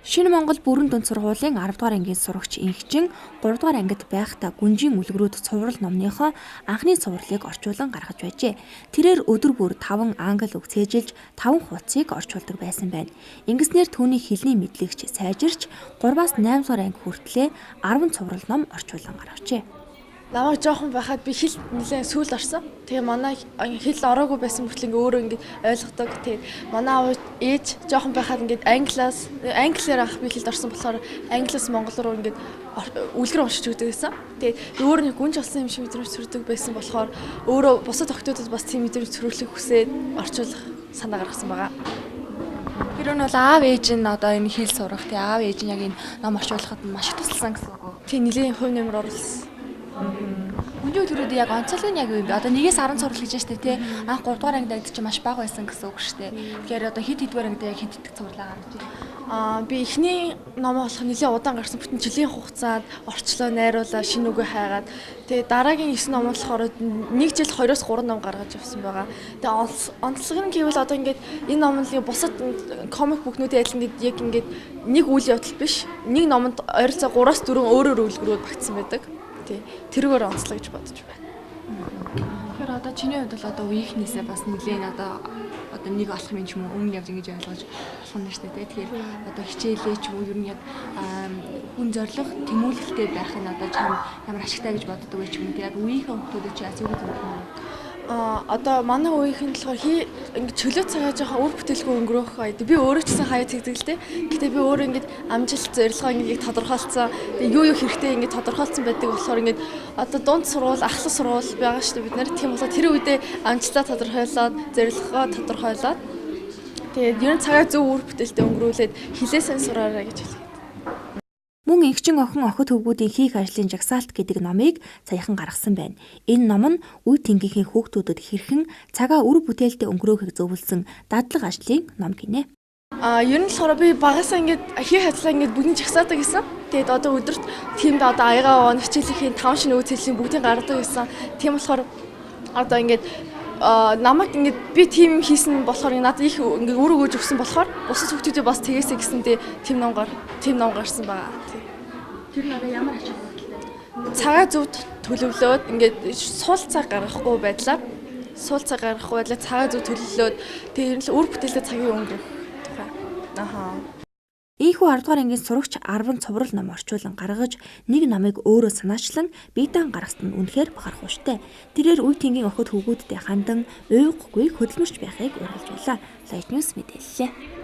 Шинэ Монгол бүрэн дүнд сургуулийн 10 дугаар ангийн сурагч Инхчин 3 дугаар ангид байхдаа гүнжийн үлгэрүүд цуврал номныхоо анхны цувралыг орчуулан гаргаж байжээ. Тэрээр өдөр бүр 5 англи үг цээжилж 5 хуудсыг орчуулдаг байсан байна. Ингэснээр түүний хэлний мэдлэгч сайжирч 3-8 дугаар анги хүртлээр 10 цуврал ном орчуулан гаргажээ. Намайг жоохон байхад би хэл нэлээд сүүл орсон. Тэгээ манай хэл ороогүй байсан мөртлөө өөрөө ингээд ойлгодог. Тэгээ манай ээж жоохон байхад ингээд англиар ах би хэлд орсон болохоор англиас монгол руу ингээд үлгэр уншиж өгдөг гэсэн. Тэгээ өөр нэг гүнж болсон юм шиг мэдрэмж төрдөг байсан болохоор өөрөө бусад охтуудад бас тийм мэдрэмж төрүүлэх хүсээд орчуулах санаа гаргасан байгаа. Тэр нь бол аав ээж нь одоо энэ хэл сурах, тэгээ аав ээж нь яг энэ ном орчуулахад маш их тусалсан гэсэн үг үү? Тэгээ нэлээд хувь нэмэр оруулсан. Өнөө төрөд яг онцлог нь яг юу юм бэ? Одоо 1-ээс 10 цуврал гэж байна шүү дээ, тий. Анх 3 дугаар ангид чинь маш бага байсан гэсэн үг шүү дээ. Тэгэхээр одоо хэд хэдгээр ангид яг хэд хэдэх цувралаа гаргаж байна? Би эхний номоо болох нэлээд удаан гарсан бүтэн жилийн хугацаанд орчлоо, найруулаа, шинэ үгээ хайгаад тэгээ дараагийн 9 ном болохоор 1 жил 2-оос 3 ном гаргаж явсан байгаа. Тэгээ онцлог нь гэвэл одоо ингээд энэ номлын бусад комик бүкнүүдийн адил яг ингээд нэг үйл явдал биш. Нэг номонд ойролцоо 3-аас 4 өөр үлгэрүүд багтсан байдаг. Тэрүүгээр онцлог гэж бодож байна. Тэгэхээр одоо чиний хувьд бол одоо үеийнхнээсээ бас нэлээд одоо нэг олох юм ч юм уу өмнө явж ингэж ойлгож болох нь шүү дээ. Тэгэхээр одоо хичээлээ ч юм уу ер нь яг хүн зориг тэмүүлэлтэй байх нь одоо чам ямар ашигтай гэж боддог вэ ч юм уу. Яг үеийнхээ хүмүүсд чи яаж юу гэдэг юм бэ? Одоо манай үеийнхэн болохоор ингэ чөлөө цагаа жоохон үр бүтээлгүй өнгөрөөх байд. Би өөрөө ч гэсэн хаяа тэгдэг л дээ. Гэтэ би өөрөө ингэ амжилт зорилгоо ингэ тодорхойлцсон. Тэгээ юу хэрэгтэй ингэ тодорхойлцсон байдаг болохоор ингэ одоо дунд сурвал, ахлах сурвал байгаа шүү дээ бид нар. Тийм болоо тэр үедээ амжилтаа тодорхойлоод, зорилгоо тодорхойлоод тэгээ ер нь цагаа зөв үр бүтээлтэй өнгөрүүлээд хилээсэн сураарай гэж хэлээ. Мөн Инхчин охин охид хөвгүүдийн хийх ажлын жагсаалт гэдэг номыг саяхан гаргасан байна. Энэ ном нь үе тэнгийнхээ хүүхдүүдэд хэрхэн цагаа үр бүтээлтэй өнгөрөөхийг зөвлөсөн дадлаг ажлын ном гинэ. Ер нь болохоор би багасаа ингээд хийх ажлаа ингээд бүгдийг жагсаадаг гэсэн. Тэгээд одоо өдөрт тиймд одоо аягаа хичээлийн 5 шинэ үйл хэллийн бүгдийг гаргадаг гэсэн. Тийм болохоор одоо ингээд намайг ингээд би тийм хийсэн болохоор надад их ингээд үр өгөөж өгсөн болохоор бусад хүүхдүүдээ бас тэгээсэй гэсэндээ тийм ном гарсан байгаа. Тэр нь одоо ямар ач холбогдолтой? Цагаа зөв төлөвлөөд ингээд суул цаг гаргахгүй байдлаар цагаа зөв төлөвлөөд тэгээд үр бүтээлтэй цагийг өнгөрөх тухай. Ийхүү 10 дугаар ангийн сурагч 10 цуврал ном орчуулан гаргаж нэг номыг өөрөө санаачлан биедан гаргахад нь үнэхээр бахархууштай. Тэрээр үе тэнгийн охид хөвгүүдтэй хандан уйггүй хөдөлмөрч байхыг уриалж байлаа. Light News мэдээллээ.